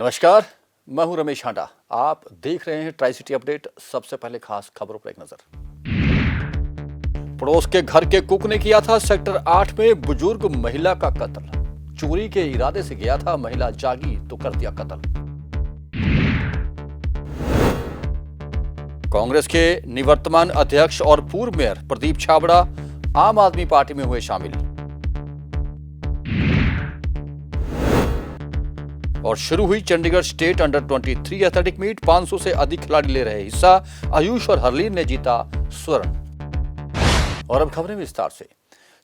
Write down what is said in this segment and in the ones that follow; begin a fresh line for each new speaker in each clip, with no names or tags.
नमस्कार, मैं हूं रमेश हांडा। आप देख रहे हैं ट्राई सिटी अपडेट। सबसे पहले खास खबरों पर एक नजर। पड़ोस के घर के कुक ने किया था सेक्टर 8 में बुजुर्ग महिला का कत्ल। चोरी के इरादे से गया था, महिला जागी तो कर दिया कत्ल। कांग्रेस के निवर्तमान अध्यक्ष और पूर्व मेयर प्रदीप छाबड़ा आम आदमी पार्टी में हुए शामिल। और शुरू हुई Chandigarh state under 23 athletic meet. 500 से अधिक खिलाड़ी ले रहे हिस्सा। आयुष और हरलीन ने जीता स्वर्ण। और अब खबरें विस्तार से।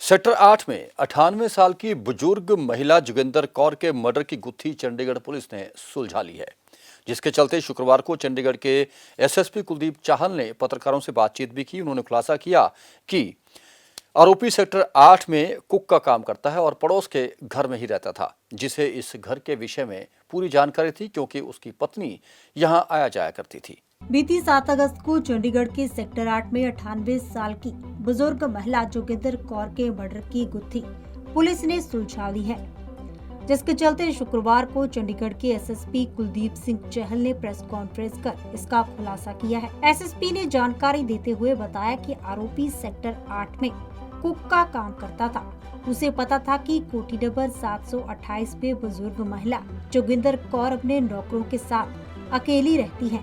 सेक्टर 8 में 98 साल की बुजुर्ग महिला जोगिंदर कौर के मर्डर की गुत्थी चंडीगढ़ पुलिस ने सुलझा ली है, जिसके चलते शुक्रवार को चंडीगढ़ के एसएसपी कुलदीप चाहल ने पत्रकारों से बातचीत भी की। उन्होंने खुलासा किया कि आरोपी सेक्टर 8 में कुक का काम करता है और पड़ोस के घर में ही रहता था, जिसे इस घर के विषय में पूरी जानकारी थी क्योंकि उसकी पत्नी यहां आया जाया करती थी।
बीती 7 अगस्त को चंडीगढ़ के सेक्टर 8 में 98 साल की बुजुर्ग महिला जोगिंदर कौर के मर्डर की गुत्थी पुलिस ने सुलझा ली है, जिसके चलते शुक्रवार को चंडीगढ़ के एसएसपी कुलदीप सिंह चहल ने प्रेस कॉन्फ्रेंस कर इसका खुलासा किया है। एसएसपी ने जानकारी देते हुए बताया कि आरोपी सेक्टर 8 में कुक का काम करता था। उसे पता था कि कोठी नंबर 728 में बुजुर्ग महिला जोगिंदर कौर अपने नौकरों के साथ अकेली रहती है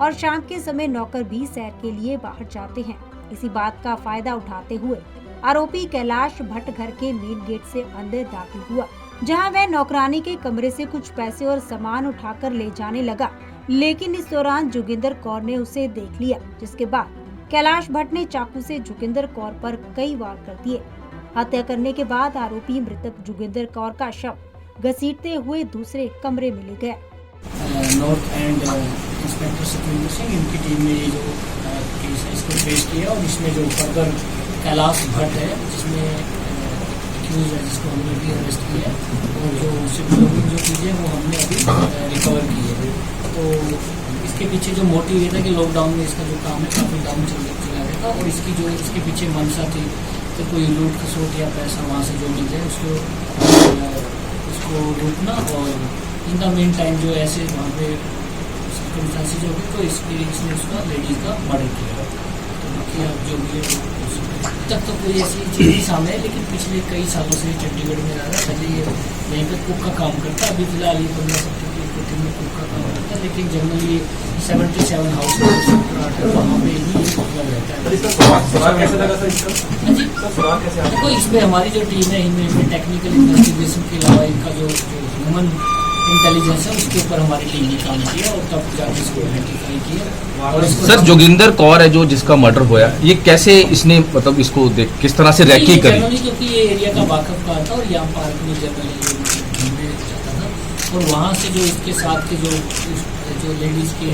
और शाम के समय नौकर भी सैर के लिए बाहर जाते हैं। इसी बात का फायदा उठाते हुए आरोपी कैलाश भट्ट घर के मेन गेट से अंदर दाखिल हुआ, जहां वह नौकरानी के कमरे से कुछ पैसे और सामान उठाकर ले जाने लगा। लेकिन इस दौरान जोगिंदर कौर ने उसे देख लिया, जिसके बाद कैलाश भट्ट ने चाकू से जोगिंदर कौर पर कई वार कर दिए। हत्या करने के बाद आरोपी मृतक जोगिंदर कौर का शव घसीटते हुए दूसरे कमरे में ले गया।
North and inspector Satyendra Singh, इनकी टीम ने ये जो केस है इसको ट्रेस किया और इसमें जो फर्दर कैलाश भट्ट है जिसमें एक्यूज है, जिसको हमने भी अरेस्ट किया और जो उससे जो चीज़ें वो हमने अभी रिकवर की है। तो इसके पीछे जो मोटिव ये था कि लॉकडाउन में इसका जो काम है काफ़ी डाउन चला गया था और इसकी जो इसके पीछे मंशा थी तो कोई लूट खसोट या पैसा वहाँ से जो मिल जाए उसको लूटना और इन द मेन टाइम जो ऐसे वहाँ पे सर्कमस्टांसेस हो गए तो इसने उसका लेडीज का मर्डर किया। तो बाकी आप जो भी तब तो कोई ऐसी चीज़ नहीं सामने है, लेकिन पिछले कई सालों से चंडीगढ़ में रह रहा है। पहले ये यहीं पर कुक का काम करता, अभी फिलहाल ये 15 सेक्टर की कोठी में कुक का काम करता है, लेकिन जनरली 77 हाउस वहाँ पे ही मतलब रहता है। देखो इसमें हमारी जो टीम है इनमें टेक्निकल इन्वेस्टिगेशन के अलावा इनका जो ह्यूमन इंटेलिजेंस है उसके ऊपर हमारी टीम ने काम किया और तब जाके इसको आइडेंटिफाई किया। और
सर जोगिंदर कौर है जो जिसका मर्डर होया, ये कैसे इसने मतलब इसको किस तरह से रैकी करी?
क्योंकि ये एरिया का वाकफ का था और यहाँ पार्क में जनरली घूमने जाता था और वहाँ से जो इसके साथ के जो लेडीज के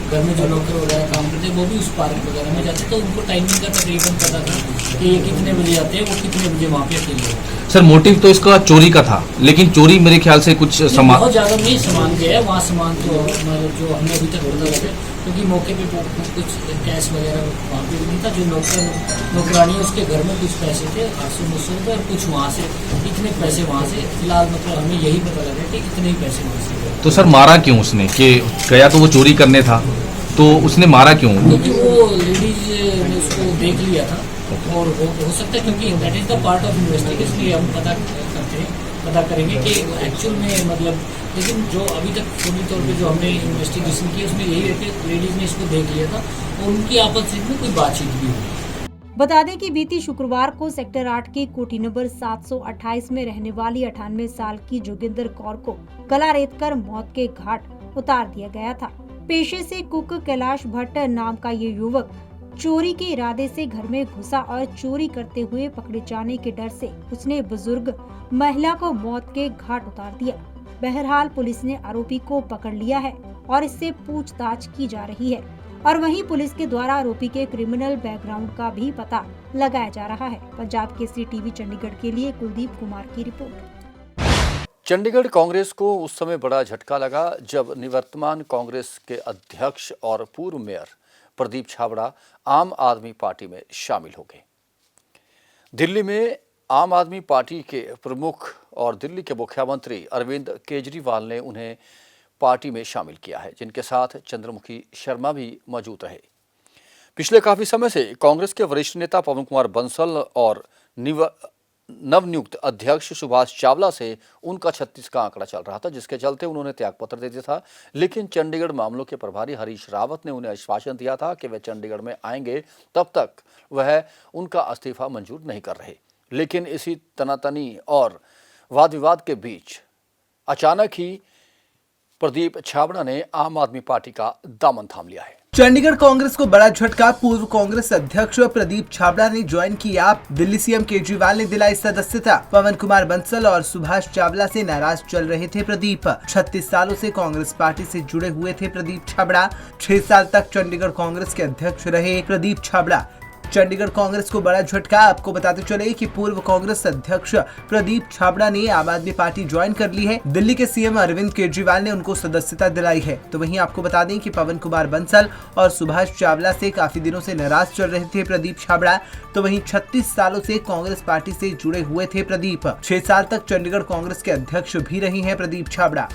घर में जो नौकर वगैरह काम करते वो भी उस पार्क वगैरह में जाते, तो उनको टाइमिंग का तकरीबन पता था कि ये कितने बजे आते हैं, वो कितने बजे वहाँ पे अकेले होते हैं।
सर मोटिव तो इसका चोरी का था, लेकिन चोरी मेरे ख्याल से कुछ सामान
बहुत ज़्यादा नहीं सामान गया है वहाँ। सामान तो मतलब जो हमने अभी तक पता लगा क्योंकि मौके पे कुछ कैश वगैरह वहाँ पे भी नहीं था। जो नौकरानी उसके घर में कुछ पैसे थे 800-900 रुपये और कुछ वहाँ से इतने पैसे वहाँ से फिलहाल मतलब हमें यही पता लगा कि इतने ही पैसे वहाँ से गए।
तो सर मारा क्यों उसने? कि गया तो वो चोरी करने था, तो उसने मारा क्यों?
क्योंकि वो लेडीज ने उसको देख लिया था और हो सकता है क्योंकि that is the part of investigation, ये हम पता करेंगे कि एक्चुअल में मतलब। लेकिन जो अभी तक पूरी तौर पे जो हमने इन्वेस्टिगेशन की उसमें यही है कि लेडीज ने इसको देख लिया था और उनकी आपस में कोई बातचीत भी हुई।
बता दें कि बीती शुक्रवार को सेक्टर 8 की कोठी नंबर 728 में रहने वाली 98 साल की जोगिंदर कौर को गला रेतकर मौत के घाट उतार दिया गया था। पेशे से कुक कैलाश भट्ट नाम का ये युवक चोरी के इरादे से घर में घुसा और चोरी करते हुए पकड़े जाने के डर से उसने बुजुर्ग महिला को मौत के घाट उतार दिया। बहरहाल पुलिस ने आरोपी को पकड़ लिया है और इससे पूछताछ की जा रही है और वहीं पुलिस के द्वारा आरोपी के क्रिमिनल बैकग्राउंड का भी पता लगाया जा रहा है। पंजाब केसरी टीवी चंडीगढ़ के लिए कुलदीप कुमार की रिपोर्ट।
चंडीगढ़ कांग्रेस को उस समय बड़ा झटका लगा जब निवर्तमान कांग्रेस के अध्यक्ष और पूर्व मेयर प्रदीप छाबड़ा आम आदमी पार्टी में शामिल हो गए। दिल्ली में आम आदमी पार्टी के प्रमुख और दिल्ली के मुख्यमंत्री अरविंद केजरीवाल ने उन्हें पार्टी में शामिल किया है, जिनके साथ चंद्रमुखी शर्मा भी मौजूद रहे। पिछले काफी समय से कांग्रेस के वरिष्ठ नेता पवन कुमार बंसल और नवनियुक्त अध्यक्ष सुभाष चावला से उनका 36 का आंकड़ा चल रहा था, जिसके चलते उन्होंने त्यागपत्र दे दिया था। लेकिन चंडीगढ़ मामलों के प्रभारी हरीश रावत ने उन्हें आश्वासन दिया था कि वे चंडीगढ़ में आएंगे, तब तक वह उनका इस्तीफा मंजूर नहीं कर रहे। लेकिन इसी तनातनी और वाद विवाद के बीच अचानक ही प्रदीप छाबड़ा ने आम आदमी पार्टी का दामन थाम लिया है।
चंडीगढ़ कांग्रेस को बड़ा झटका। पूर्व कांग्रेस अध्यक्ष प्रदीप छाबड़ा ने ज्वाइन किया। दिल्ली सीएम केजरीवाल ने दिलाई सदस्यता। पवन कुमार बंसल और सुभाष चावला से नाराज चल रहे थे प्रदीप। 36 सालों से कांग्रेस पार्टी से जुड़े हुए थे प्रदीप छाबड़ा। 6 साल तक चंडीगढ़ कांग्रेस के अध्यक्ष रहे प्रदीप छाबड़ा। चंडीगढ़ कांग्रेस को बड़ा झटका। आपको बताते चले कि पूर्व कांग्रेस अध्यक्ष प्रदीप छाबड़ा ने आम आदमी पार्टी ज्वाइन कर ली है। दिल्ली के सीएम अरविंद केजरीवाल ने उनको सदस्यता दिलाई है। तो वहीं आपको बता दें कि पवन कुमार बंसल और सुभाष चावला से काफी दिनों से नाराज चल रहे थे प्रदीप छाबड़ा। तो वहीं 36 सालों से कांग्रेस पार्टी से जुड़े हुए थे प्रदीप। 6 साल तक चंडीगढ़ कांग्रेस के अध्यक्ष भी रहे हैं प्रदीप छाबड़ा।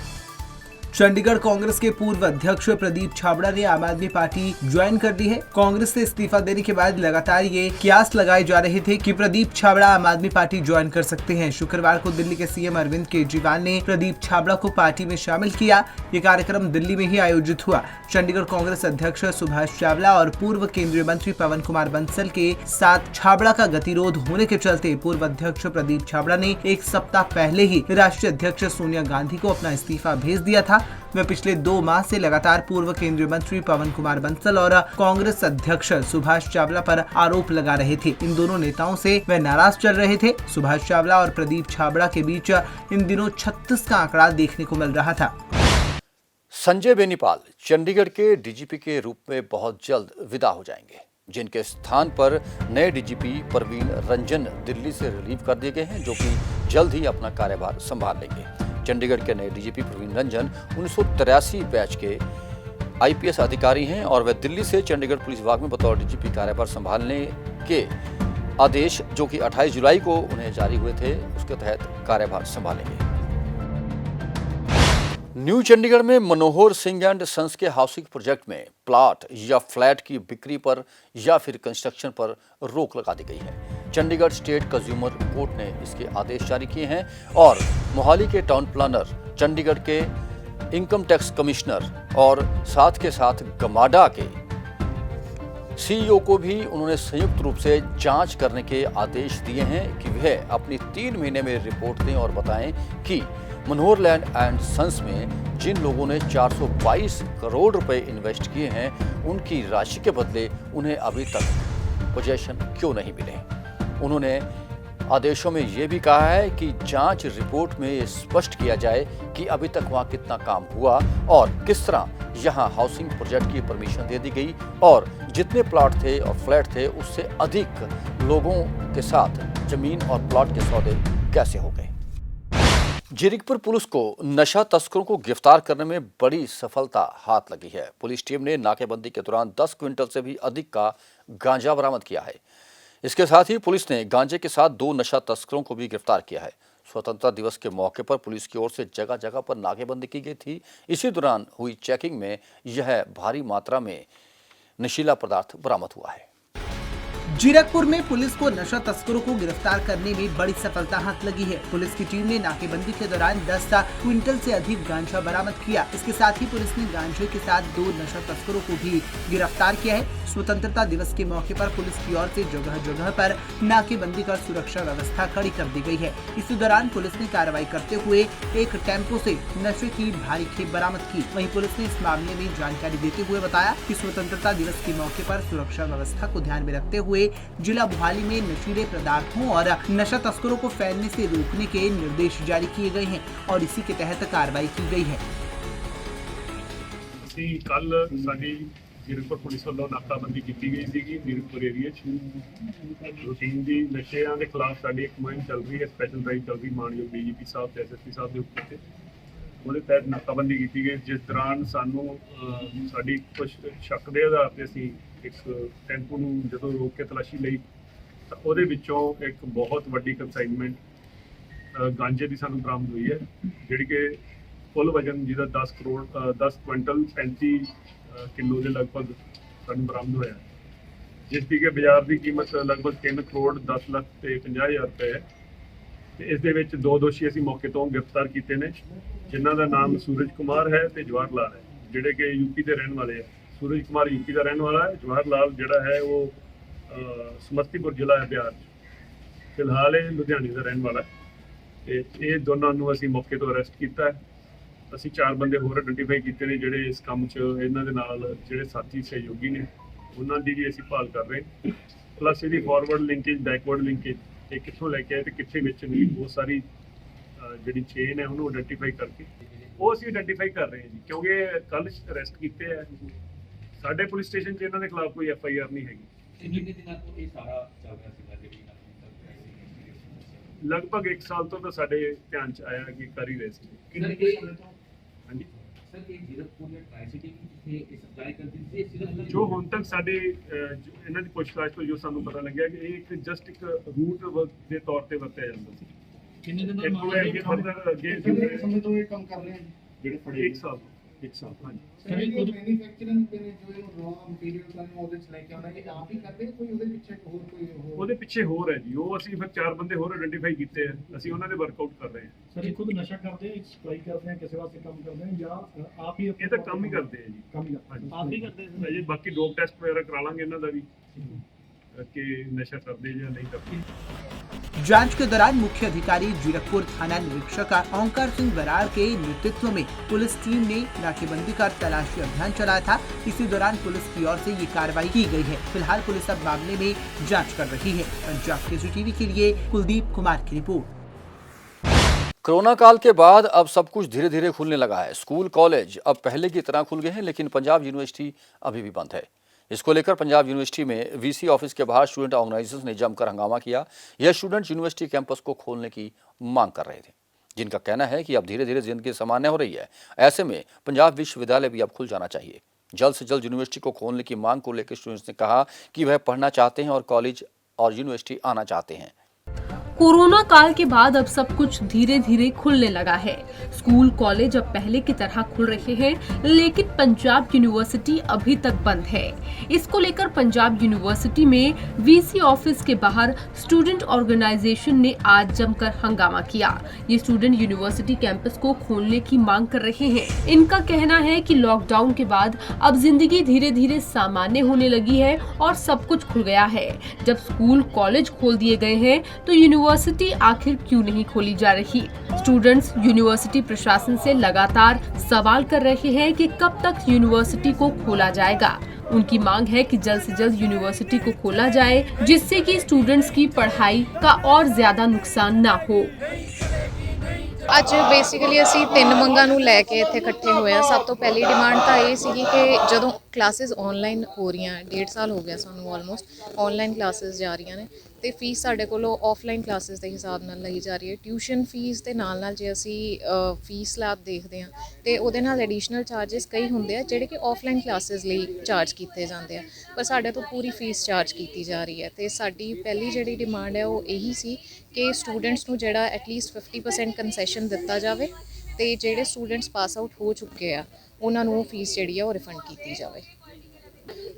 चंडीगढ़ कांग्रेस के पूर्व अध्यक्ष प्रदीप छाबड़ा ने आम आदमी पार्टी ज्वाइन कर ली है। कांग्रेस से इस्तीफा देने के बाद लगातार ये कयास लगाए जा रहे थे कि प्रदीप छाबड़ा आम आदमी पार्टी ज्वाइन कर सकते हैं। शुक्रवार को दिल्ली के सीएम अरविंद केजरीवाल ने प्रदीप छाबड़ा को पार्टी में शामिल किया। ये कार्यक्रम दिल्ली में ही आयोजित हुआ। चंडीगढ़ कांग्रेस अध्यक्ष सुभाष चावला और पूर्व केंद्रीय मंत्री पवन कुमार बंसल के साथ छाबड़ा का गतिरोध होने के चलते पूर्व अध्यक्ष प्रदीप छाबड़ा ने एक सप्ताह पहले ही राष्ट्रीय अध्यक्ष सोनिया गांधी को अपना इस्तीफा भेज दिया था। वे पिछले 2 माह से लगातार पूर्व केंद्रीय मंत्री पवन कुमार बंसल और कांग्रेस अध्यक्ष सुभाष चावला पर आरोप लगा रहे थे। इन दोनों नेताओं से वे नाराज चल रहे थे। सुभाष चावला और प्रदीप छाबड़ा के बीच इन दिनों 36 का आंकड़ा देखने को मिल रहा था।
संजय बेनीपाल चंडीगढ़ के डीजीपी के रूप में बहुत जल्द विदा हो जाएंगे, जिनके स्थान पर नए डीजीपी प्रवीण रंजन दिल्ली से रिलीव कर दिए गए हैं, जो कि जल्द ही अपना कार्यभार संभाल लेंगे। चंडीगढ़ के नए डीजीपी प्रवीण रंजन 1983 बैच के आईपीएस अधिकारी हैं और वे दिल्ली से चंडीगढ़ पुलिस विभाग में बतौर डीजीपी कार्यभार संभालने के आदेश, जो कि 28 जुलाई को उन्हें जारी हुए थे, उसके तहत कार्यभार संभालेंगे। न्यू चंडीगढ़ में मनोहर सिंह एंड सन्स के हाउसिंग प्रोजेक्ट में प्लॉट या फ्लैट की बिक्री पर या फिर कंस्ट्रक्शन पर रोक लगा दी गई है। चंडीगढ़ स्टेट कंज्यूमर कोर्ट ने इसके आदेश जारी किए हैं और मोहाली के टाउन प्लानर, चंडीगढ़ के इनकम टैक्स कमिश्नर और साथ के साथ गमाडा के सीईओ को भी उन्होंने संयुक्त रूप से जांच करने के आदेश दिए हैं कि वह अपनी 3 महीने में रिपोर्ट दें और बताएं कि मनोहर लैंड एंड सन्स में जिन लोगों ने 422 करोड़ रुपए इन्वेस्ट किए हैं, उनकी राशि के बदले उन्हें अभी तक पोजीशन क्यों नहीं मिले। उन्होंने आदेशों में यह भी कहा है कि जांच रिपोर्ट में ये स्पष्ट किया जाए कि अभी तक वहां कितना काम हुआ और किस तरह यहां हाउसिंग प्रोजेक्ट की परमिशन दे दी गई और जितने प्लॉट थे और फ्लैट थे उससे अधिक लोगों के साथ जमीन और प्लॉट के सौदे कैसे हो गए। जीरकपुर पुलिस को नशा तस्करों को गिरफ्तार करने में बड़ी सफलता हाथ लगी है। पुलिस टीम ने नाकेबंदी के दौरान 10 क्विंटल से भी अधिक का गांजा बरामद किया है। इसके साथ ही पुलिस ने गांजे के साथ 2 नशा तस्करों को भी गिरफ्तार किया है। स्वतंत्रता दिवस के मौके पर पुलिस की ओर से जगह जगह पर नाकेबंदी की गई थी। इसी दौरान हुई चेकिंग में यह भारी मात्रा में नशीला पदार्थ बरामद हुआ है।
जीरकपुर में पुलिस को नशा तस्करों को गिरफ्तार करने में बड़ी सफलता हाथ लगी है। पुलिस की टीम ने नाकेबंदी के दौरान 10 क्विंटल से अधिक गांजा बरामद किया। इसके साथ ही पुलिस ने गांजे के साथ 2 नशा तस्करों को भी गिरफ्तार किया है। स्वतंत्रता दिवस के मौके पर पुलिस की ओर से जगह जगह पर नाकेबंदी कर सुरक्षा व्यवस्था कड़ी कर दी गई है। इसी दौरान पुलिस ने कार्रवाई करते हुए एक टेम्पो से नशे की भारी खेप बरामद की। वहीं पुलिस ने इस मामले में जानकारी देते हुए बताया कि स्वतंत्रता दिवस के मौके पर सुरक्षा व्यवस्था को ध्यान में रखते हुए जिला मोहाली में नशीले पदार्थों और नशा तस्करों को फैलने से रोकने के निर्देश जारी किए गए हैं और इसी के तहत कार्रवाई की गई है।
कल साडी जीरकपुर पुलिस वालों नाकाबंदी की गई थी जीरकपुर एरिया रूटीन की नशिया के खिलाफ साड़ी एक मुहिम चल रही है, स्पैशल ड्राइव चल रही मानयोग डीजीपी साहब ते एसएसपी साहब के उत्ते ਉਹਦੇ तहत नाकाबंदी की गई, जिस दौरान सानू साड़ी कुछ शक के आधार पर असीं एक टैंपू नूं जदों रोक के तलाशी लई तो ਉਹਦੇ ਵਿੱਚੋਂ एक बहुत वड्डी कंसाइनमेंट गांजे की सानू बरामद हुई है, जिहड़ी कि ਕੁੱਲ ਵਜਨ ਜਿਹਦਾ 10 ਕੁਇੰਟਲ 35 ਕਿਲੋ ਦੇ ਲਗਭਗ ਸਾਨੂੰ ਬਰਾਮਦ ਹੋਇਆ, ਜਿਸ ਦੀ ਕਿ ਬਾਜ਼ਾਰ ਦੀ ਕੀਮਤ ਲਗਭਗ 3 ਕਰੋੜ 10 ਲੱਖ ਤੇ 50,000 ਰੁਪਏ ਹੈ। ਤੇ ਇਸ ਦੇ ਵਿੱਚ 2 ਦੋਸ਼ੀ ਅਸੀਂ ਮੌਕੇ ਤੋਂ ਗ੍ਰਿਫਤਾਰ ਕੀਤੇ ਨੇ, ਜਿਨ੍ਹਾਂ ਦਾ ਨਾਮ ਸੂਰਜ ਕੁਮਾਰ ਹੈ ਤੇ ਜਵਾਹਰ ਲਾਲ ਹੈ, ਜਿਹੜੇ ਕਿ ਯੂਪੀ ਦੇ ਰਹਿਣ ਵਾਲੇ ਆ। ਸੂਰਜ ਕੁਮਾਰ ਯੂਪੀ ਦਾ ਰਹਿਣ ਵਾਲਾ ਹੈ, ਜਵਾਹਰ ਲਾਲ ਜਿਹੜਾ ਹੈ ਉਹ ਸਮਸਤੀਪੁਰ ਜ਼ਿਲ੍ਹਾ ਹੈ ਬਿਹਾਰ 'ਚ। ਫਿਲਹਾਲ ਇਹ ਲੁਧਿਆਣੇ ਦਾ ਰਹਿਣ ਵਾਲਾ ਹੈ ਤੇ ਇਹ ਦੋਨਾਂ ਨੂੰ ਅਸੀਂ ਮੌਕੇ ਤੋਂ ਅਰੈਸਟ ਕੀਤਾ ਹੈ। ਅਸੀਂ 4 ਬੰਦੇ ਹੋਰ ਆਇਡੈਂਟੀਫਾਈ ਕੀਤੇ ਨੇ ਜਿਹੜੇ ਇਸ ਕੰਮ 'ਚ ਇਹਨਾਂ ਦੇ ਨਾਲ ਜਿਹੜੇ ਸਾਥੀ ਸਹਿਯੋਗੀ ਨੇ, ਉਹਨਾਂ ਦੀ ਵੀ ਅਸੀਂ ਭਾਲ ਕਰ ਰਹੇ। ਪਲੱਸ ਇਹਦੀ ਫਾਰਵਰਡ ਲਿੰਕੇਜ ਬੈਕਵਰਡ ਲਿੰਕੇਜ ਇਹ ਕਿੱਥੋਂ ਲੈ ਕੇ ਆਏ ਤੇ ਕਿੱਥੇ ਵੇਚਣੀ, ਬਹੁਤ ਸਾਰੀ ਜਿਹੜੀ ਚੇਨ ਹੈ ਉਹਨੂੰ ਆਇਡੈਂਟੀਫਾਈ ਕਰਕੇ ਉਹ ਅਸੀਂ ਆਇਡੈਂਟੀਫਾਈ ਕਰ ਰਹੇ ਹਾਂ ਜੀ, ਕਿਉਂਕਿ ਕੱਲ੍ਹ ਅਰੈਸਟ ਕੀਤੇ ਆ। ਸਾਡੇ ਪੁਲਿਸ ਸਟੇਸ਼ਨ 'ਚ ਇਹਨਾਂ ਦੇ ਖਿਲਾਫ ਕੋਈ FIR ਨਹੀਂ ਹੈਗੀ।
ਕਿੰਨੇ ਦਿਨਾਂ ਤੋਂ ਇਹ ਸਾਰਾ ਚੱਲ ਰਿਹਾ ਸੀਗਾ ਜਿਹੜੀ
ਲਗਭਗ 1 ਸਾਲ ਤੋਂ ਤਾਂ ਸਾਡੇ ਧਿਆਨ 'ਚ ਆਇਆ ਕਿ ਕਰ ਹੀ ਰਹੇ ਸੀ।
ਕਿੰਨੇ ਸਮੇਂ ਤੋਂ
ਹਾਂਜੀ,
ਸਰ ਇਹ ਜ਼ੀਰਕਪੁਰ ਜਾਂ ਟ੍ਰਾਈ ਸਿਟੀ ਜਿੱਥੇ ਇਹ ਸਪਲਾਈ ਕਰਦੀ ਸੀ, ਸਿਰਫ
ਜੋ ਹੁਣ ਤੱਕ ਸਾਡੇ ਇਹਨਾਂ ਦੀ ਪੁੱਛਤਾਛ ਤੋਂ ਜੋ ਸਾਨੂੰ ਪਤਾ ਲੱਗਿਆ ਕਿ ਇਹ ਇੱਕ ਜਸਟ ਇੱਕ ਰੂਟ ਦੇ ਤੌਰ ਤੇ ਵਰਤਿਆ ਜਾਂਦਾ ਸੀ।
ਕਿੰਨੇ ਦਿਨ
ਇਹ ਪੂਰੇ ਅੱਗੇ ਫਰਦਰ ਅੱਗੇ
ਸਮੇਂ ਤੋਂ ਇਹ ਕੰਮ ਕਰ ਰਹੇ ਹਾਂ ਜਿਹੜੇ ਫੜੇ
1 ਸਾਲ ਹਾਂਜੀ।
ਸਰ ਇਹ ਖੁਦ ਮੈਨੂਫੈਕਚਰਿੰਗ ਦੇ ਜੋ ਰॉ ਮਟੀਰੀਅਲ ਤਾਂ ਉਹਦੇ ਚ ਲੈ ਕੇ ਆਉਣਾ ਇਹ ਆਪ ਹੀ ਕਰਦੇ ਕੋਈ ਉਹਦੇ ਪਿੱਛੇ ਹੋਰ ਕੋਈ
ਉਹਦੇ ਪਿੱਛੇ ਹੋਰ ਹੈ ਜੀ, ਉਹ ਅਸੀਂ ਫਿਰ 4 ਬੰਦੇ ਹੋਰ ਆਇਡੈਂਟੀਫਾਈ ਕੀਤੇ ਆ, ਅਸੀਂ ਉਹਨਾਂ ਦੇ ਵਰਕਆਊਟ ਕਰ ਰਹੇ ਹਾਂ।
ਸਰ ਇਹ ਖੁਦ ਨਸ਼ਾ ਕਰਦੇ ਆ, ਸਪਲਾਈ ਕਰਦੇ ਆ, ਕਿਸੇ ਵਾਸਤੇ ਕੰਮ ਕਰਦੇ ਆ ਜਾਂ ਆਪ ਹੀ
ਇਹ ਤਾਂ ਕੰਮ ਹੀ ਕਰਦੇ ਆ ਜੀ,
ਕੰਮ ਹੀ
ਹਾਂਜੀ
ਆਪ ਹੀ ਕਰਦੇ ਆ।
ਅਜੇ ਬਾਕੀ ਡੋਪ ਟੈਸਟ ਵਗੈਰਾ ਕਰਾ ਲਾਂਗੇ ਇਹਨਾਂ ਦਾ ਵੀ कि नशा करते या नहीं करते।
जांच के दौरान मुख्य अधिकारी जीरकपुर थाना निरीक्षक ओंकार सिंह बराड़ के नेतृत्व में पुलिस टीम ने नाकेबंदी कर तलाशी अभियान चलाया था। इसी दौरान पुलिस की ओर से ये कार्रवाई की गई है। फिलहाल पुलिस अब मामले में जांच कर रही है। पंजाब केसरी टीवी के लिए कुलदीप कुमार की रिपोर्ट।
कोरोना काल के बाद अब सब कुछ धीरे धीरे खुलने लगा है। स्कूल कॉलेज अब पहले की तरह खुल गए हैं, लेकिन पंजाब यूनिवर्सिटी अभी भी बंद है। इसको लेकर पंजाब यूनिवर्सिटी में वीसी ऑफिस के बाहर स्टूडेंट ऑर्गेनाइजर्स ने जमकर हंगामा किया। यह स्टूडेंट यूनिवर्सिटी कैंपस को खोलने की मांग कर रहे थे, जिनका कहना है कि अब धीरे धीरे जिंदगी सामान्य हो रही है। ऐसे में पंजाब विश्वविद्यालय भी अब खुल जाना चाहिए। जल्द से जल्द यूनिवर्सिटी को खोलने की मांग को लेकर स्टूडेंट्स ने कहा कि वह पढ़ना चाहते हैं और कॉलेज और यूनिवर्सिटी आना चाहते हैं।
कोरोना काल के बाद अब सब कुछ धीरे धीरे खुलने लगा है। स्कूल कॉलेज अब पहले की तरह खुल रहे हैं, लेकिन पंजाब यूनिवर्सिटी अभी तक बंद है। इसको लेकर पंजाब यूनिवर्सिटी में वीसी ऑफिस के बाहर स्टूडेंट ऑर्गेनाइजेशन ने आज जमकर हंगामा किया। ये स्टूडेंट यूनिवर्सिटी कैंपस को खोलने की मांग कर रहे हैं। इनका कहना है कि लॉकडाउन के बाद अब जिंदगी धीरे धीरे सामान्य होने लगी है और सब कुछ खुल गया है। जब स्कूल कॉलेज खोल दिए गए हैं तो यूनिवर्सिटी आखिर क्यों नहीं खोली जा रही। स्टूडेंट्स यूनिवर्सिटी प्रशासन से लगातार सवाल कर रहे हैं कि कब तक यूनिवर्सिटी को खोला जाएगा। उनकी मांग है कि जल्द से जल्द यूनिवर्सिटी को खोला जाए, जिससे कि स्टूडेंट्स की पढ़ाई का और ज्यादा नुकसान ना हो।
ਅੱਜ ਬੇਸਿਕਲੀ ਅਸੀਂ 3 ਮੰਗਾਂ ਨੂੰ ਲੈ ਕੇ ਇੱਥੇ ਇਕੱਠੇ ਹੋਏ ਆ। ਸਭ ਤੋਂ ਪਹਿਲੀ ਡਿਮਾਂਡ ਤਾਂ ਇਹ ਸੀਗੀ ਕਿ ਜਦੋਂ ਕਲਾਸਿਸ ਆਨਲਾਈਨ ਹੋ ਰਹੀਆਂ, 1.5 ਸਾਲ ਹੋ ਗਿਆ ਸਾਨੂੰ ਆਲਮੋਸਟ ਆਨਲਾਈਨ ਕਲਾਸਿਸ ਜਾ ਰਹੀਆਂ ਨੇ, ਤੇ ਫੀਸ ਸਾਡੇ ਕੋਲੋਂ ਆਫਲਾਈਨ ਕਲਾਸਿਸ ਦੇ ਹਿਸਾਬ ਨਾਲ ਲਈ ਜਾ ਰਹੀ ਹੈ। ਟਿਊਸ਼ਨ ਫੀਸ ਦੇ ਨਾਲ ਜੇ ਅਸੀਂ ਫੀਸ ਲੈਬ ਦੇਖਦੇ ਹਾਂ ਤੇ ਉਹਦੇ ਨਾਲ ਐਡੀਸ਼ਨਲ ਚਾਰजेस ਕਈ ਹੁੰਦੇ ਆ ਜਿਹੜੇ ਕਿ ਆਫਲਾਈਨ ਕਲਾਸਿਸ ਲਈ ਚਾਰਜ ਕੀਤੇ ਜਾਂਦੇ ਆ, ਪਰ ਸਾਡੇ ਤੋਂ ਪੂਰੀ ਫੀਸ ਚਾਰਜ ਕੀਤੀ ਜਾ ਰਹੀ ਹੈ। ਤੇ ਸਾਡੀ ਪਹਿਲੀ ਜਿਹੜੀ ਡਿਮਾਂਡ ਹੈ ਉਹ ਇਹੀ ਸੀ ਕਿ ਸਟੂਡੈਂਟਸ ਨੂੰ ਜਿਹੜਾ ਐਟਲੀਸਟ 50% ਕੰਸੈਸ਼ਨ ਦਿੱਤਾ ਜਾਵੇ ਤੇ ਜਿਹੜੇ ਸਟੂਡੈਂਟਸ ਪਾਸ ਆਊਟ ਹੋ ਚੁੱਕੇ ਆ ਉਹਨਾਂ ਨੂੰ ਫੀਸ ਜਿਹੜੀ ਆ ਉਹ ਰਿਫੰਡ ਕੀਤੀ ਜਾਵੇ।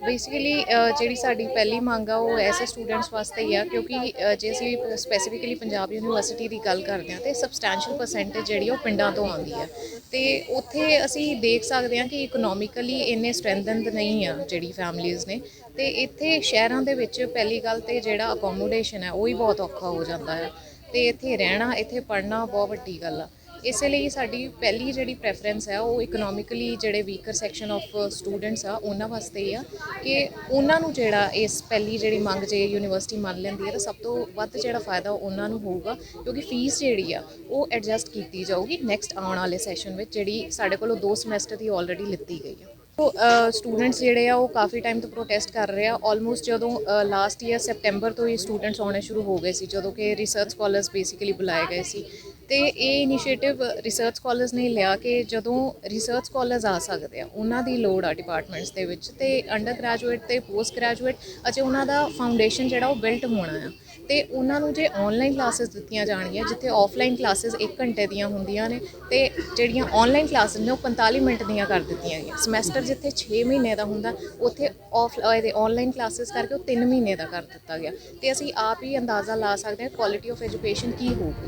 ਬੇਸਿਕਲੀ ਜਿਹੜੀ ਸਾਡੀ ਪਹਿਲੀ ਮੰਗ ਆ ਉਹ ਐਸੇ ਸਟੂਡੈਂਟਸ ਵਾਸਤੇ ਹੀ ਆ, ਕਿਉਂਕਿ ਜੇ ਅਸੀਂ ਸਪੈਸੀਫਿਕਲੀ ਪੰਜਾਬ ਯੂਨੀਵਰਸਿਟੀ ਦੀ ਗੱਲ ਕਰਦੇ ਹਾਂ ਤੇ ਸਬਸਟੈਂਸ਼ੀਅਲ ਪਰਸੈਂਟੇਜ ਜਿਹੜੀ ਉਹ ਪਿੰਡਾਂ ਤੋਂ ਆਉਂਦੀ ਹੈ, ਤੇ ਉੱਥੇ ਅਸੀਂ ਦੇਖ ਸਕਦੇ ਹਾਂ ਕਿ ਇਕਨੋਮਿਕਲੀ ਇੰਨੇ ਸਟਰੈਂਥਨਡ ਨਹੀਂ ਆ ਜਿਹੜੀ ਫੈਮਲੀਜ਼ ਨੇ, ਤੇ ਇੱਥੇ ਸ਼ਹਿਰਾਂ ਦੇ ਵਿੱਚ ਪਹਿਲੀ ਗੱਲ ਤੇ ਜਿਹੜਾ ਅਕੋਮੋਡੇਸ਼ਨ ਹੈ ਉਹ ਹੀ ਬਹੁਤ ਔਖਾ ਹੋ ਜਾਂਦਾ ਹੈ, ਤੇ ਇੱਥੇ ਰਹਿਣਾ, ਇੱਥੇ ਪੜ੍ਹਨਾ ਬਹੁਤ ਵੱਡੀ ਗੱਲ ਆ। ਇਸੇ ਲਈ ਸਾਡੀ ਪਹਿਲੀ ਜਿਹੜੀ ਪ੍ਰੈਫਰੈਂਸ ਹੈ ਉਹ ਇਕਨੋਮਿਕਲੀ ਜਿਹੜੇ ਵੀਕਰ ਸੈਕਸ਼ਨ ਆਫ ਸਟੂਡੈਂਟਸ ਆ ਉਹਨਾਂ ਵਾਸਤੇ ਹੀ ਆ ਕਿ ਉਹਨਾਂ ਨੂੰ ਜਿਹੜਾ ਇਸ ਪਹਿਲੀ ਜਿਹੜੀ ਮੰਗ ਜੇ ਯੂਨੀਵਰਸਿਟੀ ਮੰਨ ਲੈਂਦੀ ਹੈ ਤਾਂ ਸਭ ਤੋਂ ਵੱਧ ਜਿਹੜਾ ਫਾਇਦਾ ਉਹਨਾਂ ਨੂੰ ਹੋਊਗਾ, ਕਿਉਂਕਿ ਫੀਸ ਜਿਹੜੀ ਆ ਉਹ ਐਡਜਸਟ ਕੀਤੀ ਜਾਊਗੀ ਨੈਕਸਟ ਆਉਣ ਵਾਲੇ ਸੈਸ਼ਨ ਵਿੱਚ, ਜਿਹੜੀ ਸਾਡੇ ਕੋਲੋਂ 2 ਸਮੈਸਟਰ ਦੀ ਆਲਰੇਡੀ ਲਿੱਤੀ ਗਈ ਆ। ਸਟੂਡੈਂਟਸ ਜਿਹੜੇ ਆ ਉਹ ਕਾਫੀ ਟਾਈਮ ਤੋਂ ਪ੍ਰੋਟੈਸਟ ਕਰ ਰਹੇ ਆ। ਆਲਮੋਸਟ ਜਦੋਂ ਲਾਸਟ ਈਅਰ ਸੈਪਟੈਂਬਰ ਤੋਂ ਹੀ ਸਟੂਡੈਂਟਸ ਆਉਣੇ ਸ਼ੁਰੂ ਹੋ ਗਏ ਸੀ, ਜਦੋਂ ਕਿ ਰਿਸਰਚ ਸਕਾਲਰਸ ਬੇਸਿਕਲੀ ਬੁਲਾਏ ਗਏ ਸੀ, ਤੇ ਇਹ ਇਨੀਸ਼ੀਏਟਿਵ ਰਿਸਰਚ ਕਾਲਜ ਨੇ ਲਿਆ ਕਿ ਜਦੋਂ ਰਿਸਰਚ ਕਾਲਜ ਆ ਸਕਦੇ ਆ, ਉਹਨਾਂ ਦੀ ਲੋੜ ਆ ਡਿਪਾਰਟਮੈਂਟਸ ਦੇ ਵਿੱਚ, ਤੇ ਅੰਡਰ ਗ੍ਰੈਜੂਏਟ ਤੇ ਪੋਸਟ ਗ੍ਰੈਜੂਏਟ ਅਜੇ ਉਹਨਾਂ ਦਾ ਫਾਊਂਡੇਸ਼ਨ ਜਿਹੜਾ ਉਹ ਬਿਲਟ ਹੋਣਾ ਆ, ਤੇ ਉਹਨਾਂ ਨੂੰ ਜੇ ਆਨਲਾਈਨ ਕਲਾਸਿਸ ਦਿੱਤੀਆਂ ਜਾਣਗੀਆਂ, ਜਿੱਥੇ ਆਫਲਾਈਨ ਕਲਾਸਿਸ 1 ਘੰਟੇ ਦੀਆਂ ਹੁੰਦੀਆਂ ਨੇ ਤੇ ਜਿਹੜੀਆਂ ਆਨਲਾਈਨ ਕਲਾਸਿਸ ਨੇ ਉਹ 45 ਮਿੰਟ ਦੀਆਂ ਕਰ ਦਿੱਤੀਆਂ ਗਈਆਂ। ਸਮੈਸਟਰ ਜਿੱਥੇ 6 ਮਹੀਨੇ ਦਾ ਹੁੰਦਾ, ਉੱਥੇ ਆਨਲਾਈਨ ਕਲਾਸਿਸ ਕਰਕੇ ਉਹ 3 ਮਹੀਨੇ ਦਾ ਕਰ ਦਿੱਤਾ ਗਿਆ, ਤੇ ਅਸੀਂ ਆਪ ਹੀ ਅੰਦਾਜ਼ਾ ਲਾ ਸਕਦੇ ਹਾਂ ਕੁਆਲਿਟੀ ਆਫ एजुकेशन ਕੀ होगी।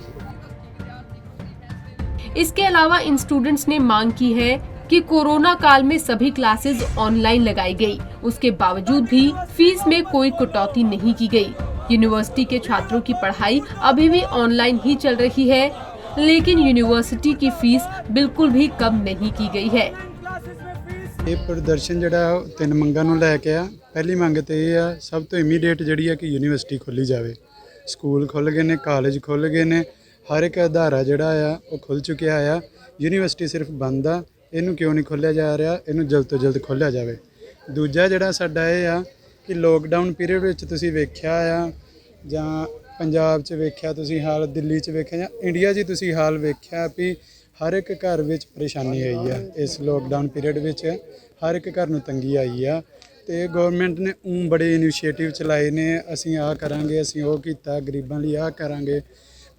इसके अलावा इन स्टूडेंट्स ने मांग की है कि कोरोना काल में सभी क्लासेस ऑनलाइन लगाई गई, उसके बावजूद भी फीस में कोई कटौती नहीं की गई। यूनिवर्सिटी के छात्रों की पढ़ाई अभी भी ऑनलाइन ही चल रही है, लेकिन यूनिवर्सिटी की फीस बिल्कुल भी कम नहीं की गई है।
ਇਹ ਪ੍ਰਦਰਸ਼ਨ ਜਿਹੜਾ 3 ਮੰਗਾਂ ਨੂੰ ਲੈ ਕੇ ਆ। ਪਹਿਲੀ ਮੰਗ ਤੇ ਇਹ ਆ, ਸਭ ਤੋਂ ਇਮੀਡੀਏਟ ਜਿਹੜੀ ਆ ਕਿ ਯੂਨੀਵਰਸਿਟੀ ਖੋਲ੍ਹੀ ਜਾਵੇ। ਸਕੂਲ ਖੁੱਲ੍ਹ ਗਏ ਨੇ, ਕਾਲਜ ਖੁੱਲ੍ਹ ਗਏ ਨੇ, ਹਰ ਇੱਕ ਅਦਾਰਾ ਜਿਹੜਾ ਆ ਉਹ ਖੁੱਲ੍ਹ ਚੁੱਕਿਆ ਆ। ਯੂਨੀਵਰਸਿਟੀ ਸਿਰਫ ਬੰਦ ਆ, ਇਹਨੂੰ ਕਿਉਂ ਨਹੀਂ ਖੋਲ੍ਹਿਆ ਜਾ ਰਿਹਾ? ਇਹਨੂੰ ਜਲਦ ਤੋਂ ਜਲਦ ਖੋਲ੍ਹਿਆ ਜਾਵੇ। ਦੂਜਾ ਜਿਹੜਾ ਸਾਡਾ ਇਹ ਆ ਕਿ ਲੋਕਡਾਊਨ ਪੀਰੀਅਡ ਵਿੱਚ ਤੁਸੀਂ ਵੇਖਿਆ ਆ, ਜਾਂ ਪੰਜਾਬ 'ਚ ਵੇਖਿਆ ਤੁਸੀਂ ਹਾਲ, ਦਿੱਲੀ 'ਚ ਵੇਖਿਆ, ਜਾਂ ਇੰਡੀਆ 'ਚ ਤੁਸੀਂ ਹਾਲ ਵੇਖਿਆ ਵੀ ਹਰ ਇੱਕ ਘਰ ਵਿੱਚ ਪਰੇਸ਼ਾਨੀ ਆਈ ਆ। ਇਸ ਲੋਕਡਾਊਨ ਪੀਰੀਅਡ ਵਿੱਚ ਹਰ ਇੱਕ ਘਰ ਨੂੰ ਤੰਗੀ ਆਈ ਆ, ਤੇ ਗਵਰਨਮੈਂਟ ਨੇ ਬੜੇ ਇਨੀਸ਼ੀਏਟਿਵ ਚਲਾਏ ਨੇ, ਅਸੀਂ ਆਹ ਕਰਾਂਗੇ, ਅਸੀਂ ਉਹ ਕੀਤਾ, ਗਰੀਬਾਂ ਲਈ ਆਹ ਕਰਾਂਗੇ।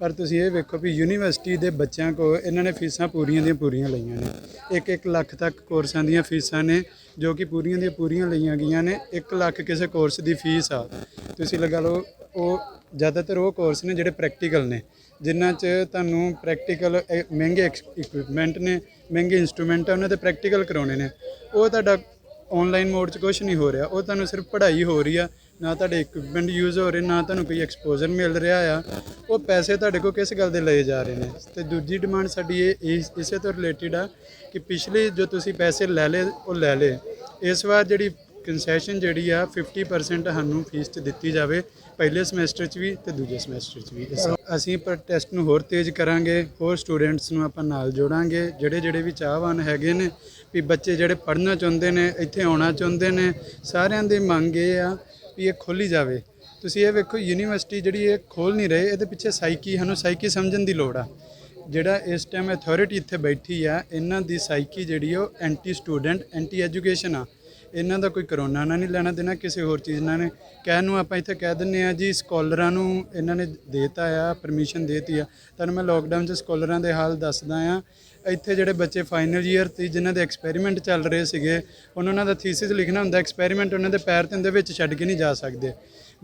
ਪਰ ਤੁਸੀਂ ਇਹ ਵੇਖੋ ਵੀ ਯੂਨੀਵਰਸਿਟੀ ਦੇ ਬੱਚਿਆਂ ਕੋਲ ਇਹਨਾਂ ਨੇ ਫੀਸਾਂ ਪੂਰੀਆਂ ਦੀਆਂ ਪੂਰੀਆਂ ਲਈਆਂ ਨੇ। 1-1 ਲੱਖ ਤੱਕ ਕੋਰਸਾਂ ਦੀਆਂ ਫੀਸਾਂ ਨੇ, ਜੋ ਕਿ ਪੂਰੀਆਂ ਦੀਆਂ ਪੂਰੀਆਂ ਲਈਆਂ ਗਈਆਂ ਨੇ। 1 ਲੱਖ ਕਿਸੇ ਕੋਰਸ ਦੀ ਫੀਸ ਆ। ਤੁਸੀਂ ਲਗਾ ਲਓ, ਉਹ ਜ਼ਿਆਦਾਤਰ ਉਹ ਕੋਰਸ ਨੇ ਜਿਹੜੇ ਪ੍ਰੈਕਟੀਕਲ ਨੇ, ਜਿਨ੍ਹਾਂ 'ਚ ਤੁਹਾਨੂੰ ਪ੍ਰੈਕਟੀਕਲ ਮਹਿੰਗੇ ਇਕਵਿਪਮੈਂਟ ਨੇ, ਮਹਿੰਗੇ ਇੰਸਟਰੂਮੈਂਟ ਆ, ਉਹਨਾਂ 'ਤੇ ਪ੍ਰੈਕਟੀਕਲ ਕਰਾਉਣੇ ਨੇ। ਉਹ ਤੁਹਾਡਾ ਆਨਲਾਈਨ ਮੋਡ 'ਚ ਕੁਛ ਨਹੀਂ ਹੋ ਰਿਹਾ, ਉਹ ਤੁਹਾਨੂੰ ਸਿਰਫ ਪੜ੍ਹਾਈ ਹੋ ਰਹੀ ਆ, ਨਾ ਤੁਹਾਡੇ ਇਕਵਿਪਮੈਂਟ ਯੂਜ਼ ਹੋ ਰਹੇ, ਨਾ ਤੁਹਾਨੂੰ ਕੋਈ ਐਕਸਪੋਜ਼ਰ ਮਿਲ ਰਿਹਾ ਆ। ਉਹ ਪੈਸੇ ਤੁਹਾਡੇ ਕੋਲ ਕਿਸ ਗੱਲ ਦੇ ਲਏ ਜਾ ਰਹੇ ਨੇ? ਤੇ ਦੂਜੀ ਡਿਮਾਂਡ ਸਾਡੀ ਇਸੇ ਤੋਂ ਰਿਲੇਟਿਡ ਆ ਕਿ ਪਿਛਲੇ ਜੋ ਤੁਸੀਂ ਪੈਸੇ ਲੈ ਲਏ ਉਹ ਲੈ ਲਏ, ਇਸ ਵਾਰ ਜਿਹੜੀ ਕੰਸੈਸ਼ਨ ਜਿਹੜੀ ਆ 50% ਸਾਨੂੰ ਫੀਸ 'ਚ ਦਿੱਤੀ ਜਾਵੇ, ਪਹਿਲੇ ਸਮੈਸਟਰ 'ਚ ਵੀ ਤੇ ਦੂਜੇ ਸਮੈਸਟਰ 'ਚ ਵੀ। ਅਸੀਂ ਪ੍ਰੋਟੈਸਟ ਨੂੰ ਹੋਰ ਤੇਜ਼ ਕਰਾਂਗੇ, ਹੋਰ ਸਟੂਡੈਂਟਸ ਨੂੰ ਆਪਾਂ ਨਾਲ ਜੋੜਾਂਗੇ, ਜਿਹੜੇ ਵੀ ਚਾਹਵਾਨ ਹੈਗੇ ਨੇ ਵੀ ਬੱਚੇ ਜਿਹੜੇ ਪੜ੍ਹਨਾ ਚਾਹੁੰਦੇ ਨੇ, ਇੱਥੇ ਆਉਣਾ ਚਾਹੁੰਦੇ ਨੇ, ਸਾਰਿਆਂ ਦੀ ਮੰਗ ਇਹ ਆ ਵੀ ਇਹ ਖੋਲ੍ਹੀ ਜਾਵੇ। ਤੁਸੀਂ ਇਹ ਵੇਖੋ, ਯੂਨੀਵਰਸਿਟੀ ਜਿਹੜੀ ਇਹ ਖੋਲ੍ਹ ਨਹੀਂ ਰਹੇ, ਇਹਦੇ ਪਿੱਛੇ ਸਾਨੂੰ ਸਾਈਕੀ ਸਮਝਣ ਦੀ ਲੋੜ ਆ। ਜਿਹੜਾ ਇਸ ਟਾਈਮ ਅਥਾਰਟੀ ਇੱਥੇ ਬੈਠੀ ਆ, ਇਹਨਾਂ ਦੀ ਸਾਈਕੀ ਜਿਹੜੀ ਉਹ ਐਂਟੀ ਸਟੂਡੈਂਟ, ਐਂਟੀ ਐਜੂਕੇਸ਼ਨ ਆ। ਇਹਨਾਂ ਦਾ ਕੋਈ ਕਰੋਨਾ ਨਾਲ ਨਹੀਂ ਲੈਣਾ ਦੇਣਾ, ਕਿਸੇ ਹੋਰ ਚੀਜ਼ ਨਾਲ ਨੇ। ਕਹਿਣ ਨੂੰ ਆਪਾਂ ਇੱਥੇ ਕਹਿ ਦਿੰਦੇ ਆ ਜੀ ਸਕਾਲਰਾਂ ਨੂੰ ਇਹਨਾਂ ਨੇ ਦੇਤਾ ਆ, ਪਰਮਿਸ਼ਨ ਦੇਤੀ ਆ। ਤੁਹਾਨੂੰ ਮੈਂ ਲੋਕਡਾਊਨ 'ਚ ਸਕਾਲਰਾਂ ਦੇ ਹਾਲ ਦੱਸਦਾ ਆ। ਇੱਥੇ ਜਿਹੜੇ ਬੱਚੇ ਫਾਈਨਲ ਈਅਰ ਤੇ ਜਿਨ੍ਹਾਂ ਦੇ ਐਕਸਪੈਰੀਮੈਂਟ ਚੱਲ ਰਹੇ ਸੀਗੇ, ਉਹਨਾਂ ਦਾ ਥੀਸਿਸ ਲਿਖਣਾ ਹੁੰਦਾ, ਐਕਸਪੈਰੀਮੈਂਟ ਉਹਨਾਂ ਦੇ ਪੈਰ ਤੇ ਵਿੱਚ ਛੱਡ ਕੇ ਨਹੀਂ ਜਾ ਸਕਦੇ।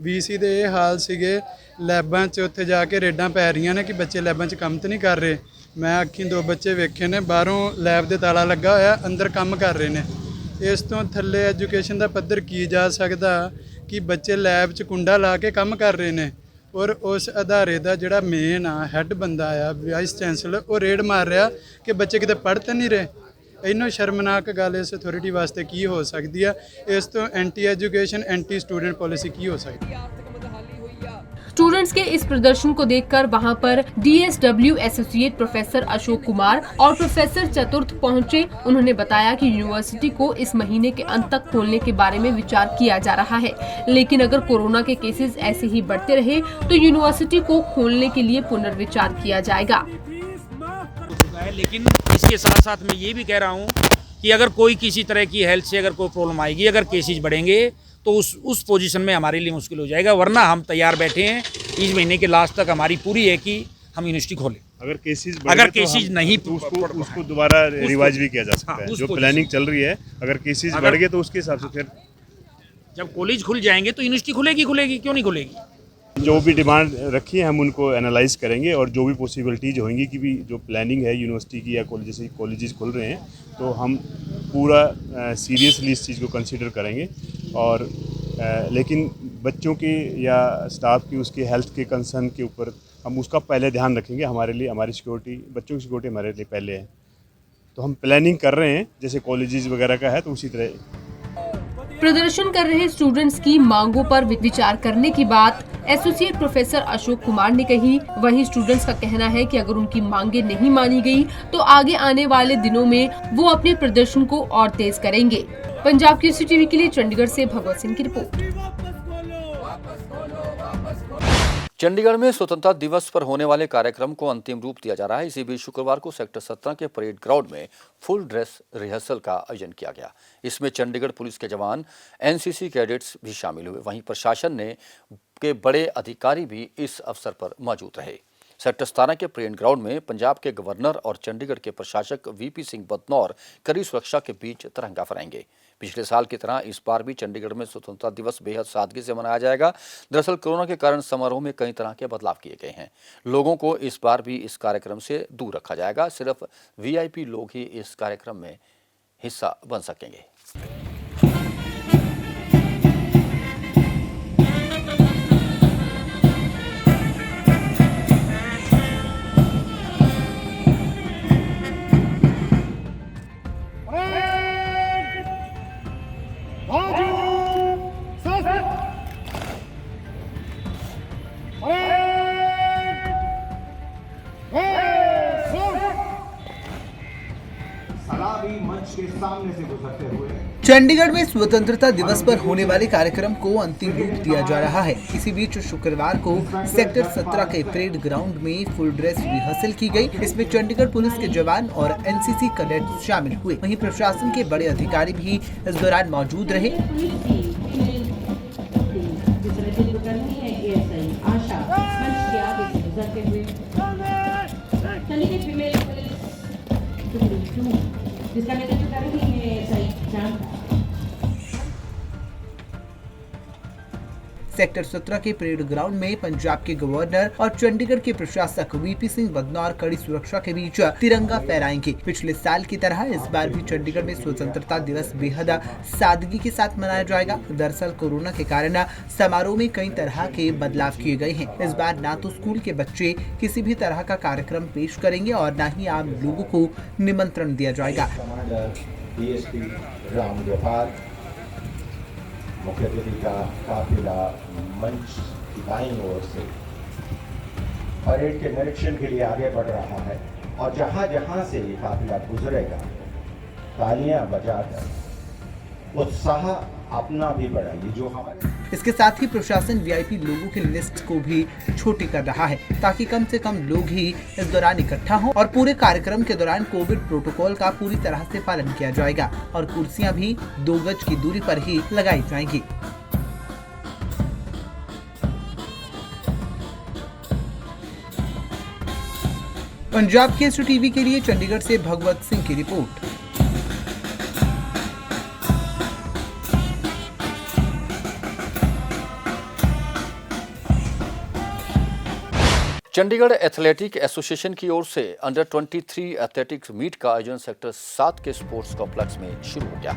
BC ਦੇ ਇਹ ਹਾਲ ਸੀਗੇ, ਲੈਬਾਂ 'ਚ ਉੱਥੇ ਜਾ ਕੇ ਰੇਡਾਂ ਪੈ ਰਹੀਆਂ ਨੇ ਕਿ ਬੱਚੇ ਲੈਬਾਂ 'ਚ ਕੰਮ ਤਾਂ ਨਹੀਂ ਕਰ ਰਹੇ। ਮੈਂ ਅੱਖੀਂ 2 ਬੱਚੇ ਵੇਖੇ ਨੇ, ਬਾਹਰੋਂ ਲੈਬ ਦੇ ਤਾਲਾ ਲੱਗਾ ਹੋਇਆ, ਅੰਦਰ ਕੰਮ ਕਰ ਰਹੇ ਨੇ। ਇਸ ਤੋਂ ਥੱਲੇ ਐਜੂਕੇਸ਼ਨ ਦਾ ਪੱਧਰ ਕੀ ਜਾ ਸਕਦਾ ਕਿ ਬੱਚੇ ਲੈਬ 'ਚ ਕੁੰਡਾ ਲਾ ਕੇ ਕੰਮ ਕਰ ਰਹੇ ਨੇ, ਔਰ ਉਸ ਅਦਾਰੇ ਦਾ ਜਿਹੜਾ ਮੇਨ ਆ, ਹੈੱਡ ਬੰਦਾ ਆ, ਵਾਈਸ ਚਾਂਸਲਰ, ਉਹ ਰੇਡ ਮਾਰ ਰਿਹਾ ਕਿ ਬੱਚੇ ਕਿਤੇ ਪੜ੍ਹ ਤਾਂ ਨਹੀਂ ਰਹੇ। ਇੰਨੀ ਸ਼ਰਮਨਾਕ ਗੱਲ ਇਸ ਅਥਾਰਟੀ ਵਾਸਤੇ ਕੀ ਹੋ ਸਕਦੀ ਆ? ਇਸ ਤੋਂ anti education, anti student policy की हो सकती है?
स्टूडेंट्स के इस प्रदर्शन को देखकर वहां पर DSW associate professor Ashok Kumar और प्रोफेसर चतुर्थ पहुंचे। उन्होंने बताया कि यूनिवर्सिटी को इस महीने के अंत तक खोलने के बारे में विचार किया जा रहा है, लेकिन अगर कोरोना के केसेस ऐसे ही बढ़ते रहे तो यूनिवर्सिटी को खोलने के लिए पुनर्विचार किया जाएगा।
लेकिन इसके साथ साथ मैं ये भी कह रहा हूँ कि अगर कोई किसी तरह की हेल्थ से अगर कोई प्रॉब्लम आएगी, अगर केसेज बढ़ेंगे तो उस पोजीशन में हमारे लिए मुश्किल हो जाएगा। वरना हम तैयार बैठे हैं, इस महीने के लास्ट तक हमारी पूरी है कि हम यूनिवर्सिटी खोलें।
अगर केसेज
तो नहीं
तो उसको दोबारा रिवाइज भी किया जा सकता है। जो प्लानिंग चल रही है, अगर केसेज बढ़ गए तो उसके हिसाब से फिर
जब कॉलेज खुल जाएंगे तो यूनिवर्सिटी खुलेगी, क्यों नहीं खुलेगी?
जो भी डिमांड रखी है हम उनको एनालाइज करेंगे, और जो भी पॉसिबिलिटीज होंगी कि भी जो प्लानिंग है यूनिवर्सिटी की या जैसे कॉलेजेस खुल रहे हैं, तो हम पूरा सीरियसली इस चीज़ को कंसीडर करेंगे। और लेकिन बच्चों के या स्टाफ की उसके हेल्थ के कंसर्न के ऊपर हम उसका पहले ध्यान रखेंगे। हमारे लिए हमारी सिक्योरिटी, बच्चों की सिक्योरिटी हमारे लिए पहले है, तो हम प्लानिंग कर रहे हैं जैसे कॉलेजेस वगैरह का है, तो उसी तरह
प्रदर्शन कर रहे स्टूडेंट्स की मांगों पर विचार करने की बात एसोसिएट प्रोफेसर अशोक कुमार ने कही। वहीं स्टूडेंट्स का कहना है कि अगर उनकी मांगे नहीं मानी गई तो आगे आने वाले दिनों में वो अपने प्रदर्शन को और तेज करेंगे। पंजाब केसरी टीवी के लिए चंडीगढ़ से भगवत सिंह की रिपोर्ट।
चंडीगढ़ में स्वतंत्रता दिवस पर होने वाले कार्यक्रम को अंतिम रूप दिया जा रहा है। इसी बीच शुक्रवार को सेक्टर 17 के परेड ग्राउंड में फुल ड्रेस रिहर्सल का आयोजन किया गया। इसमें चंडीगढ़ पुलिस के जवान, एनसीसी कैडेट्स भी शामिल हुए। वहीं प्रशासन के बड़े अधिकारी भी इस अवसर पर मौजूद रहे। सेक्टर 17 के परेड ग्राउंड में पंजाब के गवर्नर और चंडीगढ़ के प्रशासक वीपी सिंह बदनौर कड़ी सुरक्षा के बीच तिरंगा फहराएंगे। पिछले साल की तरह इस बार भी चंडीगढ़ में स्वतंत्रता दिवस बेहद सादगी से मनाया जाएगा। दरअसल कोरोना के कारण समारोह में कई तरह के बदलाव किए गए हैं। लोगों को इस बार भी इस कार्यक्रम से दूर रखा जाएगा। सिर्फ वीआईपी लोग ही इस कार्यक्रम में हिस्सा बन सकेंगे।
चंडीगढ़ में स्वतंत्रता दिवस पर होने वाले कार्यक्रम को अंतिम रूप दिया जा रहा है। इसी बीच शुक्रवार को सेक्टर 17 के परेड ग्राउंड में फुल ड्रेस रिहर्सल की गई। इसमें चंडीगढ़ पुलिस के जवान और एनसीसी कैडेट्स शामिल हुए। वहीं प्रशासन के बड़े अधिकारी भी इस दौरान मौजूद रहे।
जिसका नेतृत्व कर रही है सही जान।
सेक्टर 17 के परेड ग्राउंड में पंजाब के गवर्नर और चंडीगढ़ के प्रशासक वीपी सिंह बदनौर कड़ी सुरक्षा के बीच तिरंगा फहराएंगे। पिछले साल की तरह इस बार भी चंडीगढ़ में स्वतंत्रता दिवस बेहद सादगी के साथ मनाया जाएगा। दरअसल कोरोना के कारण समारोह में कई तरह के बदलाव किए गए हैं। इस बार ना तो स्कूल के बच्चे किसी भी तरह का कार्यक्रम पेश करेंगे और न ही आम लोगों को निमंत्रण दिया जाएगा।
मुख्य अतिथि का काफिला मंच की दाईं ओर से परेड के निरीक्षण के लिए आगे बढ़ रहा है और जहां जहां से ये काफिला गुजरेगा तालियां बजाकर उत्साह अपना भी बढ़ाइए। जो हमारे
इसके साथ ही प्रशासन वीआईपी लोगों की लिस्ट को भी छोटी कर रहा है ताकि कम से कम लोग ही इस दौरान इकट्ठा हों और पूरे कार्यक्रम के दौरान कोविड प्रोटोकॉल का पूरी तरह से पालन किया जाएगा और कुर्सियां भी 2 गज की दूरी पर ही लगाई जाएंगी। पंजाब केसरी टीवी के लिए चंडीगढ़ से भगवत सिंह की रिपोर्ट।
चंडीगढ़ एथलेटिक एसोसिएशन की ओर से अंडर 23 एथलेटिक्स मीट का आयोजन सेक्टर 7 के स्पोर्ट्स कॉम्प्लेक्स में शुरू हो गया,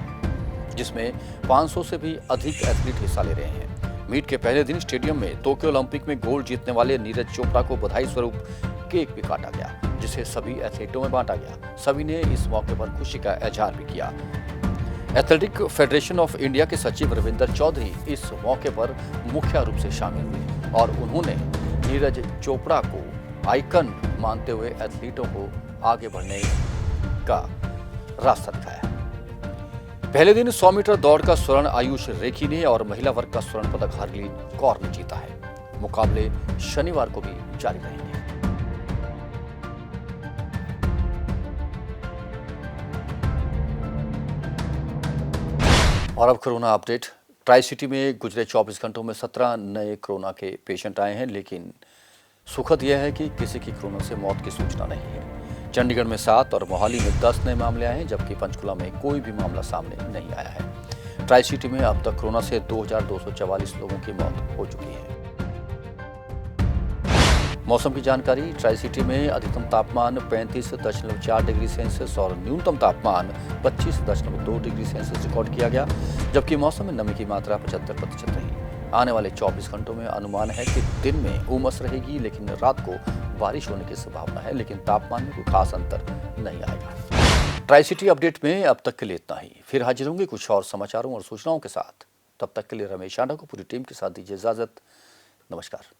जिसमें 500 से भी अधिक एथलीट हिस्सा ले रहे हैं। मीट के पहले दिन स्टेडियम में टोक्यो ओलंपिक में गोल्ड जीतने वाले नीरज चोपड़ा को बधाई स्वरूप केक भी काटा गया, जिसे सभी एथलीटों में बांटा गया। सभी ने इस मौके पर खुशी का इजहार भी किया। एथलेटिक फेडरेशन ऑफ इंडिया के सचिव रविंदर चौधरी इस मौके पर मुख्य रूप से शामिल हुए और उन्होंने नीरज चोपड़ा को आइकन मानते हुए एथलीटों को आगे बढ़ने का रास्ता दिखाया। पहले दिन 100 मीटर दौड़ का स्वर्ण आयुष रेखी ने और महिला वर्ग का स्वर्ण पदक हरलीन कौर ने जीता है। मुकाबले शनिवार को भी जारी रहेंगे। और अब कोरोना अपडेट। ट्राई सिटी में गुजरे 24 घंटों में 17 नए कोरोना के पेशेंट आए हैं, लेकिन सुखद यह है कि किसी की कोरोना से मौत की सूचना नहीं है। चंडीगढ़ में 7 और मोहाली में 10 नए मामले आए हैं, जबकि पंचकुला में कोई भी मामला सामने नहीं आया है। ट्राई सिटी में अब तक कोरोना से 2244 लोगों की मौत हो चुकी है। मौसम की जानकारी। ट्राई सिटी में अधिकतम तापमान 35.4 डिग्री सेल्सियस और न्यूनतम तापमान 25.2 डिग्री सेल्सियस रिकॉर्ड किया गया, जबकि मौसम में नमी की मात्रा 75% रही। आने वाले 24 घंटों में अनुमान है कि दिन में उमस रहेगी, लेकिन रात को बारिश होने की संभावना है, लेकिन तापमान में कोई खास अंतर नहीं आएगा। ट्राई सिटी अपडेट में अब तक के लिए इतना ही। फिर हाजिर होंगे कुछ और समाचारों और सूचनाओं के साथ। तब तक के लिए रमेश आंडा को पूरी टीम के साथ दीजिए इजाजत। नमस्कार।